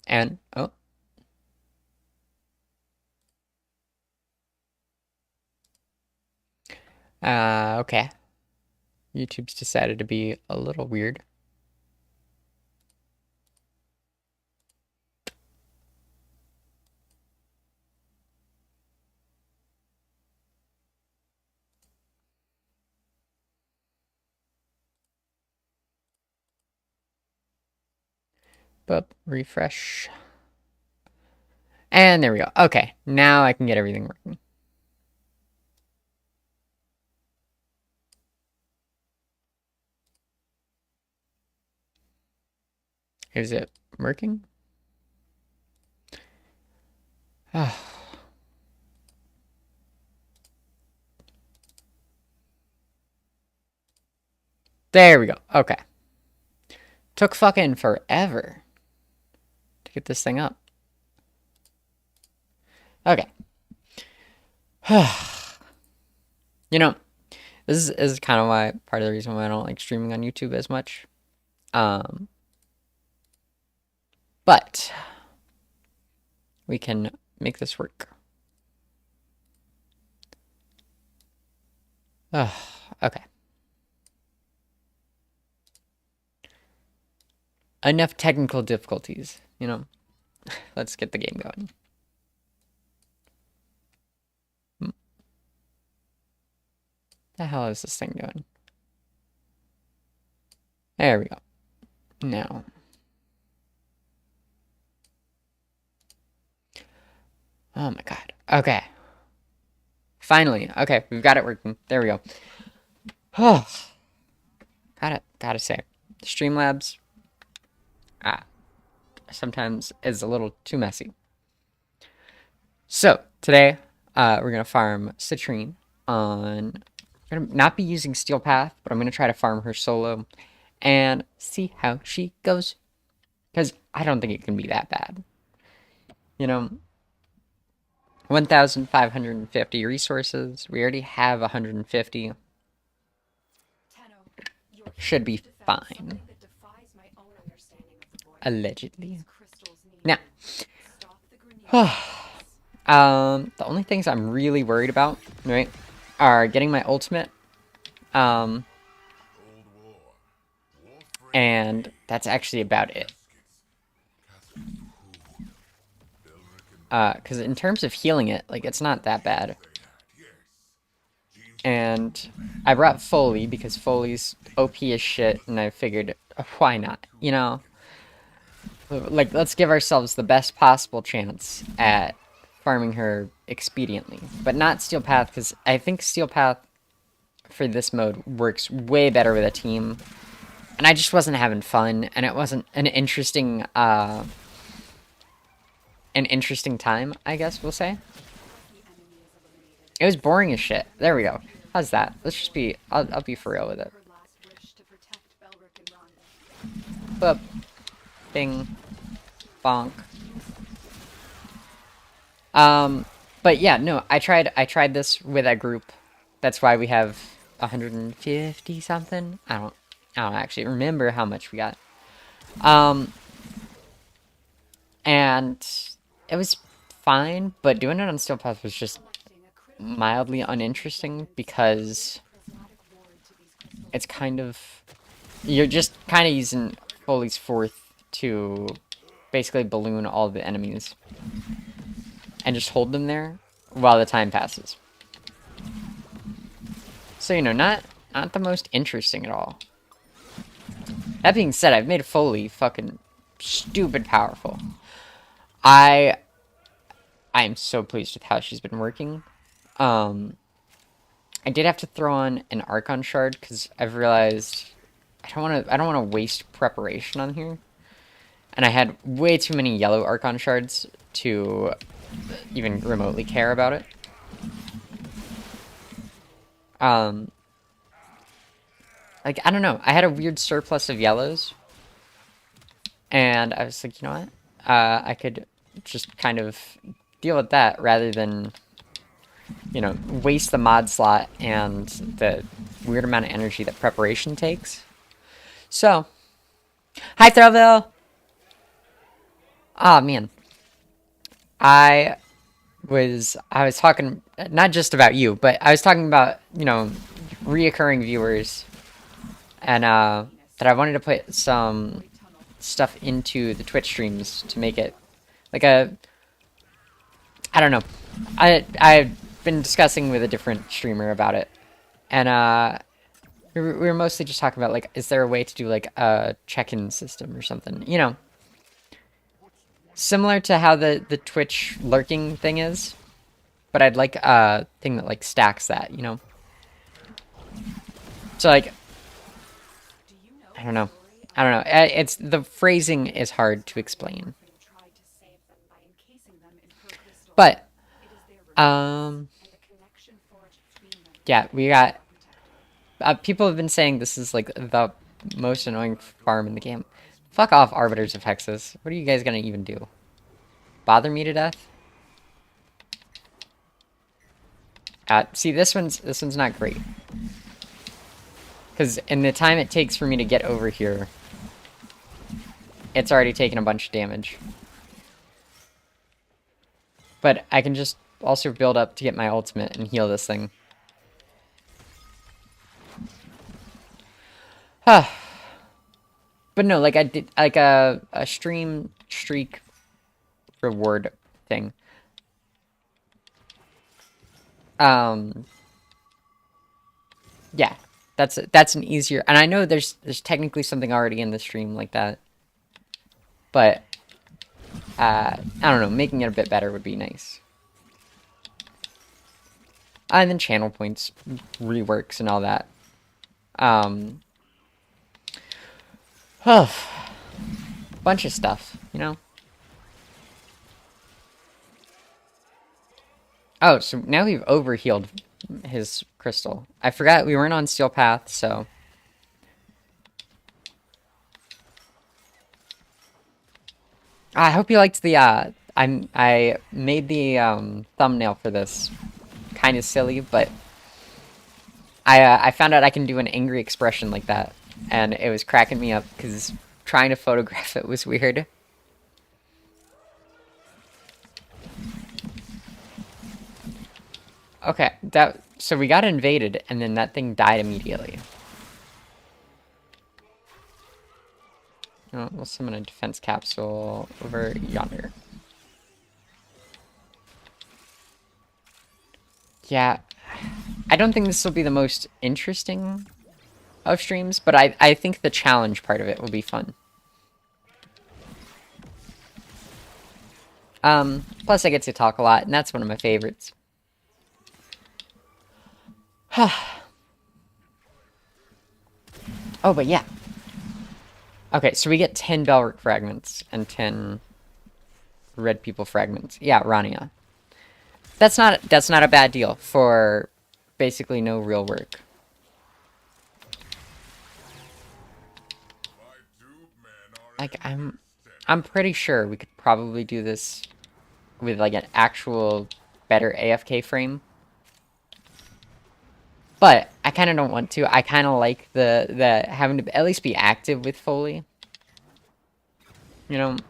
And, oh. Okay. YouTube's decided to be a little weird. But refresh. And there we go. Okay, now I can get everything working. Is it working? There we go. Okay. Took fucking forever to get this thing up. Okay. You know, this is kind of why part of the reason why I don't like streaming on YouTube as much. But we can make this work. Okay. Enough technical difficulties, you know. Let's get the game going. The hell is this thing doing? There we go. Now. Oh my god. Okay. Finally. Okay, we've got it working. There we go. Oh. Gotta say. Streamlabs sometimes is a little too messy. So, today, we're gonna farm Citrine on... I'm gonna not be using Steel Path, but I'm gonna try to farm her solo and see how she goes. Because I don't think it can be that bad. You know, 1,550 resources. We already have 150. Should be fine. Allegedly. Now, the only things I'm really worried about, right, are getting my ultimate. And that's actually about it. Because in terms of healing it, like, it's not that bad. And I brought Foley because Foley's OP as shit, and I figured, why not? You know? Like, let's give ourselves the best possible chance at farming her expediently. But not Steel Path, because I think Steel Path for this mode works way better with a team. And I just wasn't having fun, and it wasn't an interesting time, I guess we'll say. It was boring as shit. There we go. How's that? Let's just be... I'll be for real with it. Boop. Bing. Bonk. But yeah, no, I tried this with a group. That's why we have 150 something. I don't actually remember how much we got. And it was fine, but doing it on Steel Path was just mildly uninteresting because it's kind of... You're just kind of using Foley's fourth to basically balloon all the enemies and just hold them there while the time passes. So, you know, not the most interesting at all. That being said, I've made Foley fucking stupid powerful. I am so pleased with how she's been working. I did have to throw on an Archon shard because I've realized I don't want to waste preparation on here. And I had way too many yellow Archon shards to even remotely care about it. Like, I don't know. I had a weird surplus of yellows. And I was like, you know what? I could just kind of deal with that rather than, you know, waste the mod slot and the weird amount of energy that preparation takes. So, hi, Thrillville! Ah, man. I I was talking not just about you, but I was talking about, reoccurring viewers and that I wanted to put some stuff into the Twitch streams to make it like a I don't know. I've been discussing with a different streamer about it. And we were mostly just talking about like is there a way to do like a check-in system or something, similar to how the Twitch lurking thing is, but I'd like a thing that like stacks that. So like I don't know. I don't know. It's the phrasing is hard to explain. But um yeah, we got people have been saying this is like the most annoying farm in the game. Fuck off, Arbiters of Hexus. What are you guys gonna even do? Bother me to death? See, this one's not great. Because in the time it takes for me to get over here, it's already taken a bunch of damage. But I can just also build up to get my ultimate and heal this thing. But no, like I did like a stream streak reward thing. Yeah, that's an easier, and I know there's technically something already in the stream like that, but I don't know, making it a bit better would be nice. And then channel points reworks and all that. Bunch of stuff. Oh, so now we've overhealed his crystal. I forgot we weren't on Steel Path, so I hope you liked the I made the thumbnail for this kind of silly, but I found out I can do an angry expression like that, and it was cracking me up because trying to photograph it was weird. Okay, so we got invaded, and then that thing died immediately. Oh, we'll summon a defense capsule over yonder. Yeah, I don't think this will be the most interesting of streams, but I think the challenge part of it will be fun. Plus I get to talk a lot, and that's one of my favorites. Oh, but yeah. Okay, so we get 10 Belric fragments and 10 Red People fragments. Yeah, Rania. That's not a bad deal for basically no real work. Like I'm pretty sure we could probably do this with like an actual better AFK frame. But I kind of don't want to. I kind of like the having to at least be active with Foley. Like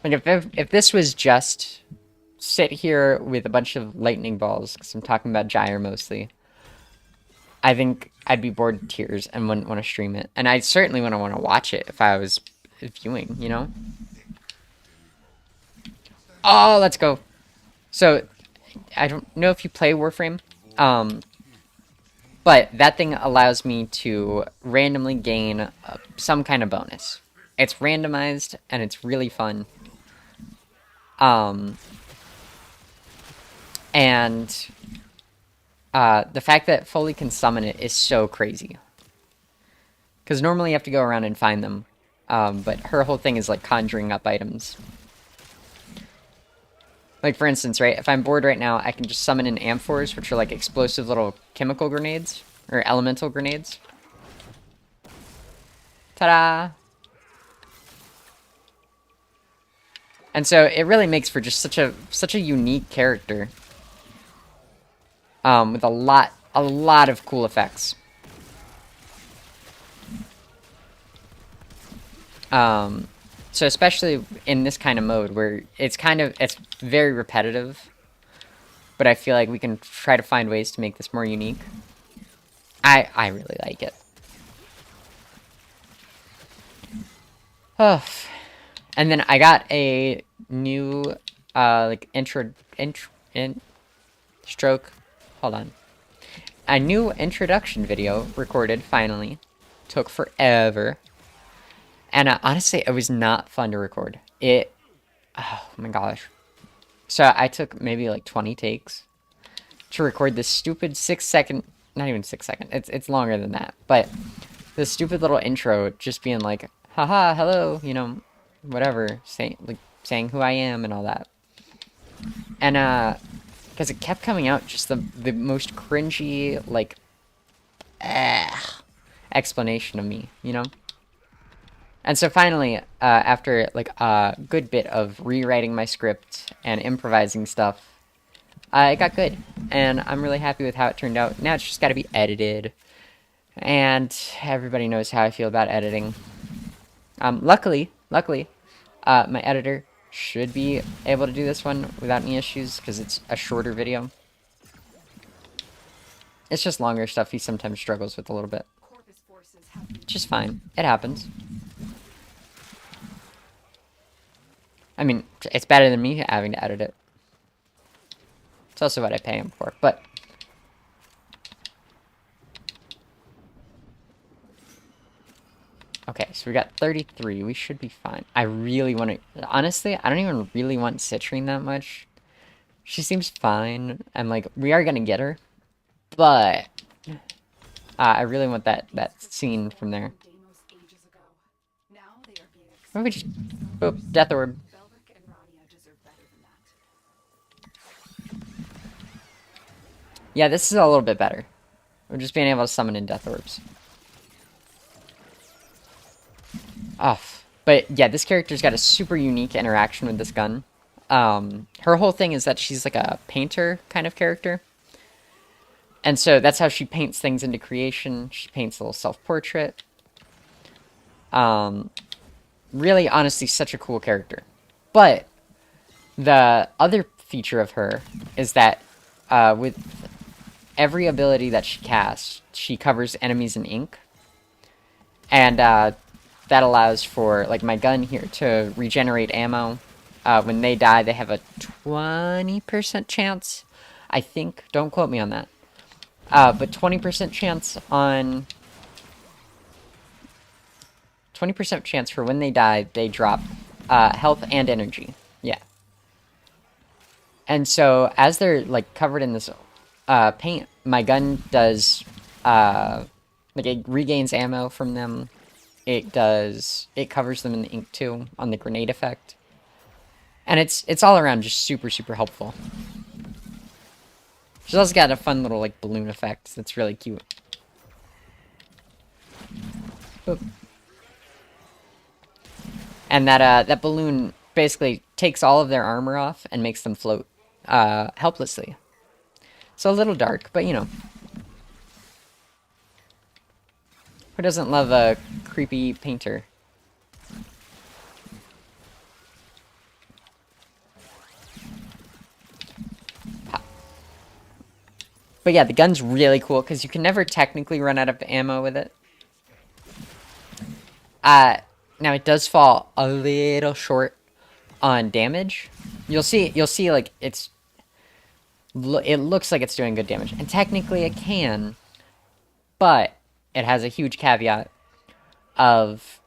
if this was just sit here with a bunch of lightning balls, because I'm talking about Gyre mostly, I think I'd be bored to tears and wouldn't want to stream it. And I certainly wouldn't want to watch it if I was viewing. Oh, let's go. So, I don't know if you play Warframe, but that thing allows me to randomly gain some kind of bonus. It's randomized, and it's really fun. And the fact that Foley can summon it is so crazy. Because normally you have to go around and find them. But her whole thing is like conjuring up items. Like for instance, right, if I'm bored right now, I can just summon in amphors, which are like explosive little chemical grenades. Or elemental grenades. Ta-da! And so it really makes for just such a unique character. With a lot of cool effects. So especially in this kind of mode where it's very repetitive, but I feel like we can try to find ways to make this more unique. I really like it. Oh. And then I got a new like stroke. Hold on. A new introduction video recorded finally. Took forever. And honestly, it was not fun to record. Oh my gosh. So I took maybe like 20 takes to record this stupid 6 second, not even 6 second, it's longer than that, but this stupid little intro just being like, haha, hello, you know, whatever, saying who I am and all that. And because it kept coming out just the most cringy, like, explanation of me, you know? And so finally, after like a good bit of rewriting my script and improvising stuff, it got good. And I'm really happy with how it turned out. Now it's just got to be edited. And everybody knows how I feel about editing. Luckily, my editor should be able to do this one without any issues because it's a shorter video. It's just longer stuff he sometimes struggles with a little bit. Just fine. It happens. I mean, it's better than me having to edit it. It's also what I pay him for, but... Okay, so we got 33. We should be fine. I really want to... Honestly, I don't even really want Citrine that much. She seems fine. And, like, we are going to get her. But... I really want that scene from there. Why don't we just... Oh, Death Orb. Yeah, this is a little bit better. We're just being able to summon in Death Orbs. Off. But yeah, this character's got a super unique interaction with this gun. Her whole thing is that she's like a painter kind of character. And so that's how she paints things into creation. She paints a little self-portrait. Really, honestly, such a cool character. But the other feature of her is that with every ability that she casts, she covers enemies in ink. And that allows for, like, my gun here to regenerate ammo. When they die, they have a 20% chance, I think. Don't quote me on that. But 20% chance on... 20% chance for when they die, they drop health and energy. Yeah. And so, as they're, like, covered in this paint, my gun does... like, it regains ammo from them. It covers them in the ink, too, on the grenade effect. And it's all around just super, super helpful. She's also got a fun little, like, balloon effect that's really cute. Oop. And that balloon basically takes all of their armor off and makes them float helplessly. So a little dark, but you know. Who doesn't love a creepy painter? But yeah, the gun's really cool because you can never technically run out of ammo with it. Now it does fall a little short on damage. You'll see like it looks like it's doing good damage, and technically it can, but it has a huge caveat of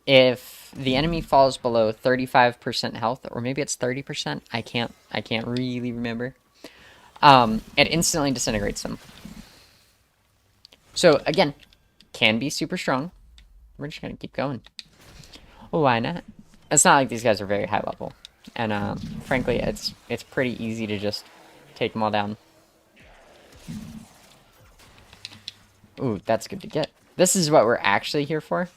if the enemy falls below 35% health, or maybe it's 30%, I can't really remember. It instantly disintegrates them. So again, can be super strong. We're just gonna keep going. Why not? It's not like these guys are very high level, and frankly, it's pretty easy to just take them all down. Ooh, that's good to get. This is what we're actually here for.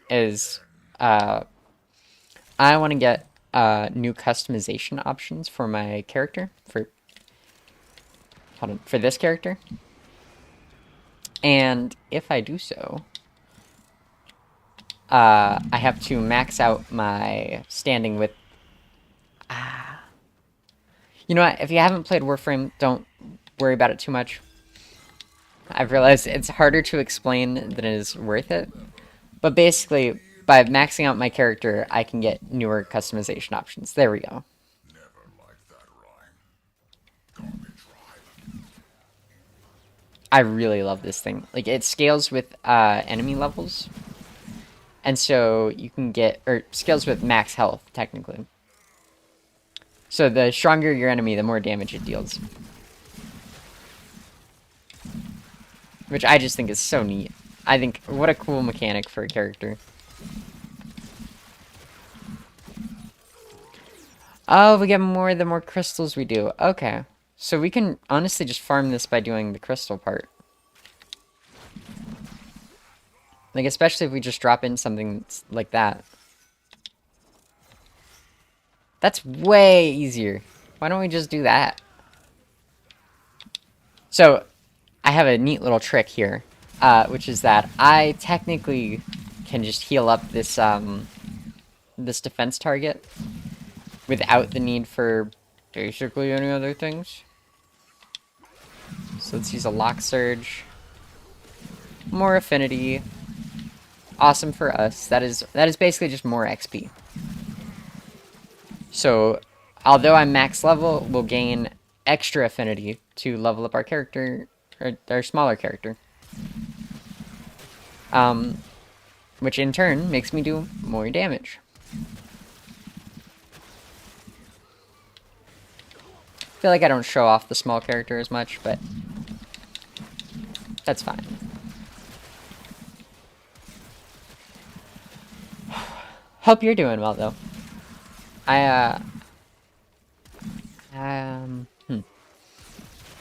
Is I want to get new customization options for my character for this character. And if I do so, I have to max out my standing with... You know what? If you haven't played Warframe, don't worry about it too much. I've realized it's harder to explain than it is worth it. But basically, by maxing out my character, I can get newer customization options. There we go. I really love this thing. Like, it scales with enemy levels. And so you can get... Or, scales with max health, technically. So the stronger your enemy, the more damage it deals. Which I just think is so neat. I think, what a cool mechanic for a character. Oh, we get more the more crystals we do. Okay. So we can honestly just farm this by doing the crystal part. Like, especially if we just drop in something like that. That's way easier. Why don't we just do that? So, I have a neat little trick here. Which is that I technically can just heal up this, this defense target without the need for basically any other things. So let's use a Lock Surge. More affinity. Awesome for us. That is basically just more XP. So, although I'm max level, we'll gain extra affinity to level up our character, or our smaller character. Which in turn makes me do more damage. I feel like I don't show off the small character as much, but that's fine. Hope you're doing well, though. I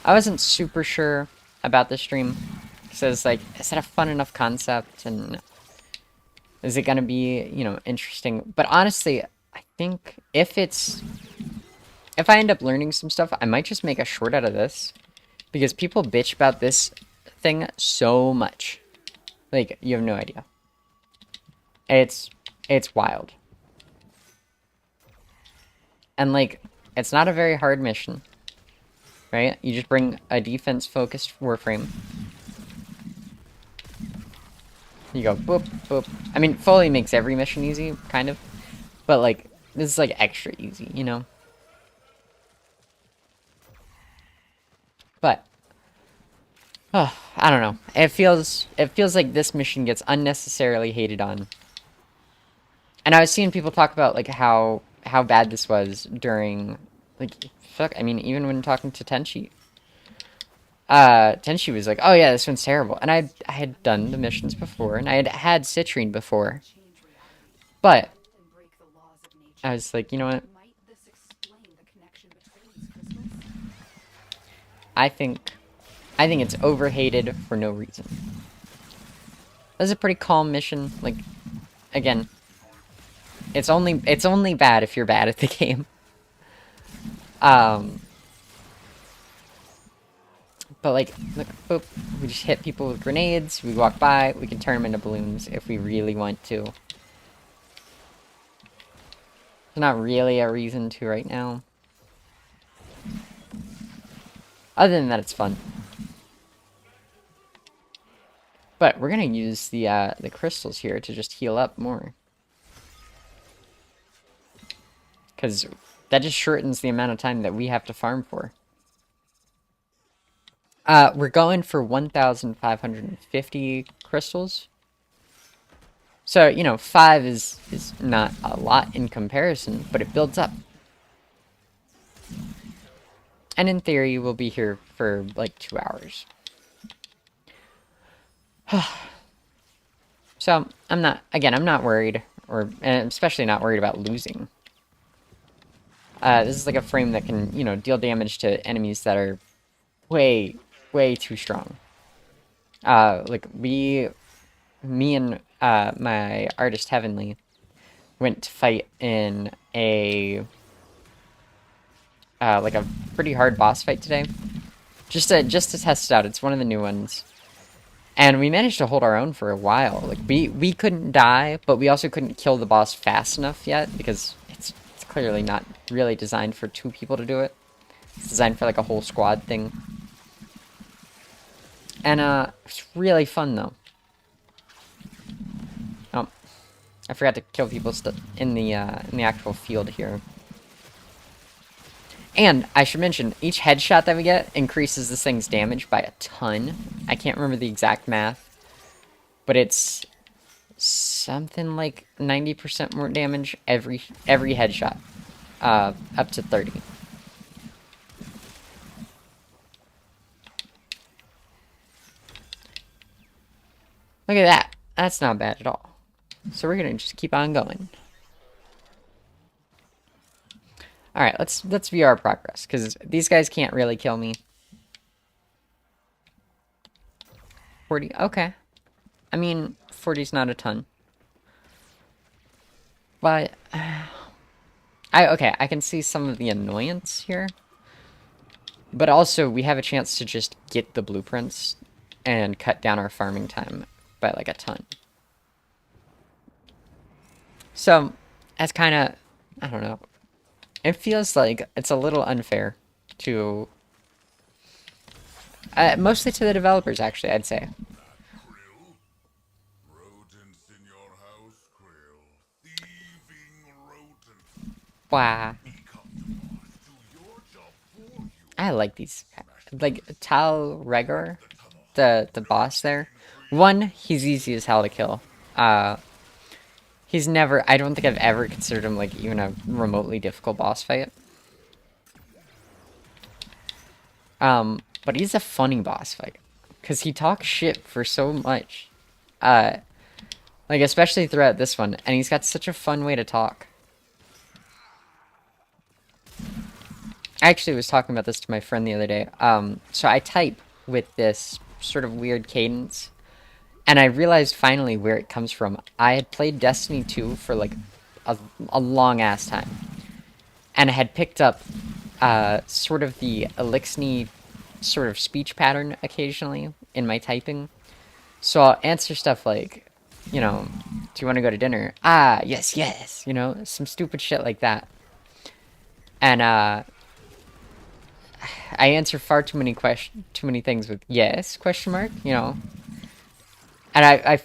wasn't super sure about the stream. So it's like, is that a fun enough concept? And is it gonna be, you know, interesting? But honestly, I think if I end up learning some stuff, I might just make a short out of this. Because people bitch about this thing so much. Like, you have no idea. It's wild. And, like, it's not a very hard mission. Right? You just bring a defense-focused Warframe. You go, boop, boop. I mean, Foley makes every mission easy, kind of. But, like, this is, like, extra easy, you know? But, oh, I don't know. It feels like this mission gets unnecessarily hated on. And I was seeing people talk about, like, how bad this was during, like, fuck, I mean, even when talking to Tenchi. Tenchi was like, oh yeah, this one's terrible. And I had done the missions before, and I had Citrine before. But, I was like, you know what? I think it's overhated for no reason. This is a pretty calm mission. Like, again, it's only bad if you're bad at the game. But like, look, boop, we just hit people with grenades, we walk by, we can turn them into balloons if we really want to. There's not really a reason to right now. Other than that, it's fun. But we're gonna use the crystals here to just heal up more. Because that just shortens the amount of time that we have to farm for. We're going for 1,550 crystals. So, you know, 5 is not a lot in comparison, but it builds up. And in theory, we'll be here for like 2 hours. So, I'm not worried, and especially not worried about losing. This is like a frame that can, you know, deal damage to enemies that are way too strong. Like, me and my artist Heavenly went to fight in a like a pretty hard boss fight today, just to test it out. It's one of the new ones, And we managed to hold our own for a while. Like we couldn't die, but we also couldn't kill the boss fast enough yet because it's clearly not really designed for 2 people to do it. It's designed for like a whole squad thing. And it's really fun though. Oh, I forgot to kill people in the actual field here. And I should mention, each headshot that we get increases this thing's damage by a ton. I can't remember the exact math, but it's something like 90% more damage every headshot, up to 30. Look at that. That's not bad at all. So we're gonna just keep on going. All right, let's view our progress because these guys can't really kill me. 40. Okay. I mean, 40's not a ton. But I can see some of the annoyance here. But also, we have a chance to just get the blueprints and cut down our farming time by like a ton. So, that's kind of, I don't know. It feels like it's a little unfair to, mostly to the developers, actually, I'd say. Wow. I like these. Like, Tal Regor, the boss there. One, he's easy as hell to kill. He's never, I don't think I've ever considered him, like, even a remotely difficult boss fight. But he's a funny boss fight. Because he talks shit for so much. Like, especially throughout this one. And he's got such a fun way to talk. I actually was talking about this to my friend the other day. So I type with this sort of weird cadence. And I realized finally where it comes from. I had played Destiny 2 for like a long-ass time. And I had picked up sort of the Elixir sort of speech pattern occasionally in my typing. So I'll answer stuff like, you know, do you want to go to dinner? Ah, yes, yes. You know, some stupid shit like that. And I answer far too many things with yes question mark. You know, and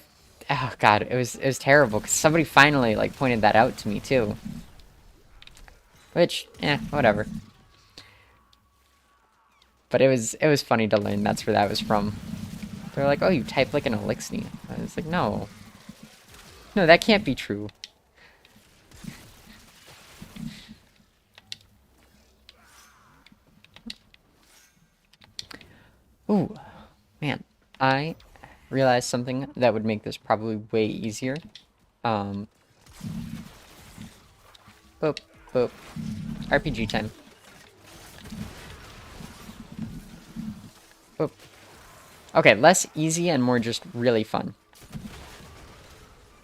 oh god, it was terrible because somebody finally like pointed that out to me too. Which, whatever. But it was funny to learn that's where that was from. They're like, oh, you type like an elixir. I was like, no, that can't be true. Ooh, man, I realized something that would make this probably way easier. Boop, boop. RPG time. Boop. Okay, less easy and more just really fun.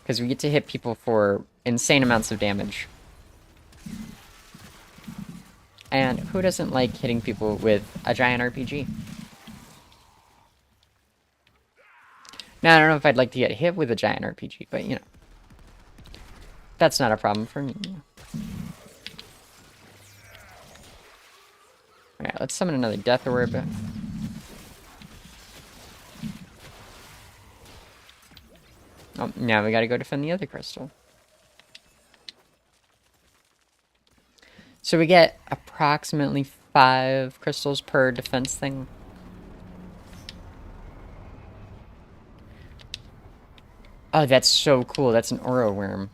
Because we get to hit people for insane amounts of damage. And who doesn't like hitting people with a giant RPG? Now, I don't know if I'd like to get hit with a giant RPG, but, you know. That's not a problem for me. Alright, let's summon another Death Orb. Oh, now we gotta go defend the other crystal. So we get approximately 5 crystals per defense thing. Oh, that's so cool. That's an Oro worm.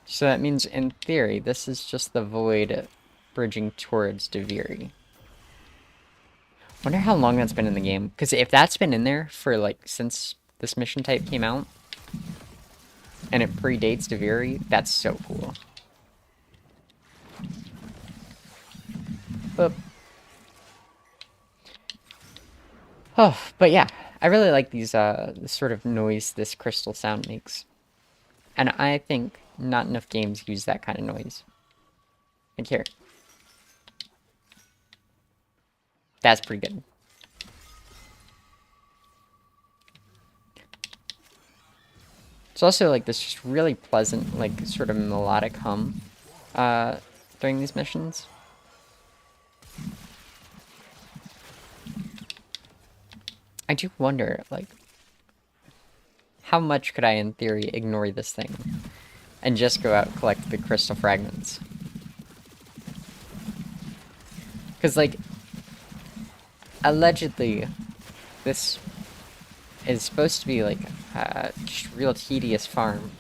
So that means, in theory, this is just the void bridging towards Deviri. Wonder how long that's been in the game. Because if that's been in there for, like, since this mission type came out, and it predates Deviri, that's so cool. Boop. Oh, but yeah, I really like these, the sort of noise this crystal sound makes. And I think not enough games use that kind of noise. Like here. That's pretty good. It's also like this just really pleasant, like sort of melodic hum uh, during these missions. I do wonder, like, how much could I, in theory, ignore this thing and just go out and collect the crystal fragments? Because, like, allegedly, this is supposed to be, like, just real tedious farm.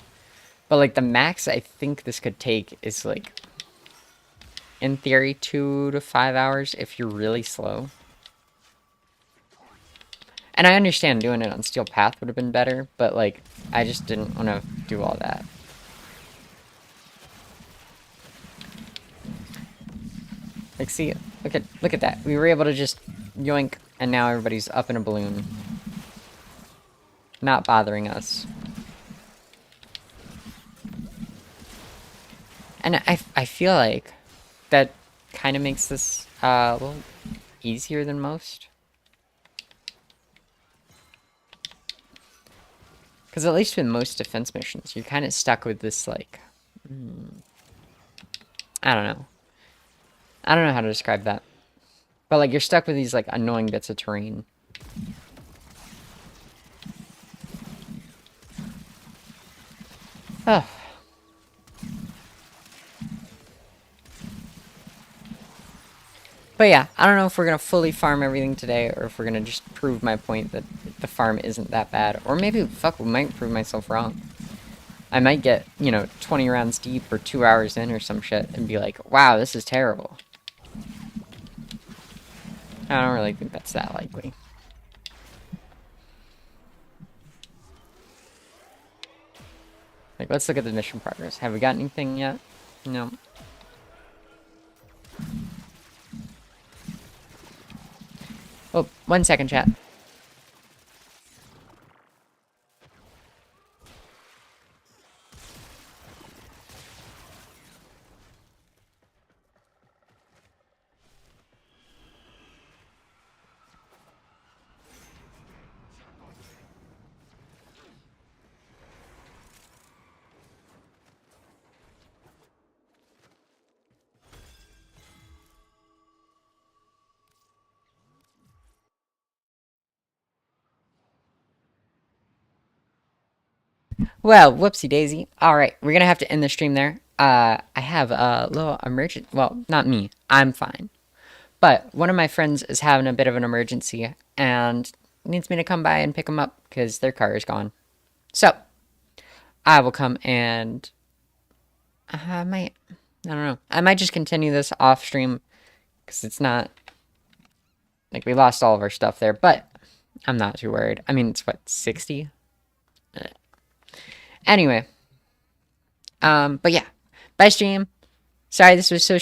But, like, the max I think this could take is, like, in theory, 2 to 5 hours if you're really slow. And I understand doing it on Steel Path would have been better, but, like, I just didn't want to do all that. Like, see, look at that. We were able to just yoink, and now everybody's up in a balloon. Not bothering us. And I feel like that kind of makes this a little easier than most. Because at least with most defense missions, you're kind of stuck with this, like... I don't know. I don't know how to describe that. But, like, you're stuck with these, like, annoying bits of terrain. Oh. But yeah, I don't know if we're going to fully farm everything today, or if we're going to just prove my point that the farm isn't that bad. Or maybe, fuck, we might prove myself wrong. I might get, 20 rounds deep or 2 hours in or some shit and be like, wow, this is terrible. I don't really think that's that likely. Like, let's look at the mission progress. Have we got anything yet? No. Oh, 1 second, chat. Well, whoopsie daisy. Alright, we're gonna have to end the stream there. I have a little emergency. Well, not me. I'm fine. But one of my friends is having a bit of an emergency and needs me to come by and pick him up because their car is gone. So, I will come and I might, I don't know. I might just continue this off stream because it's not like we lost all of our stuff there, but I'm not too worried. I mean, it's what, 60? Anyway, but yeah, bye stream. Sorry this was so short.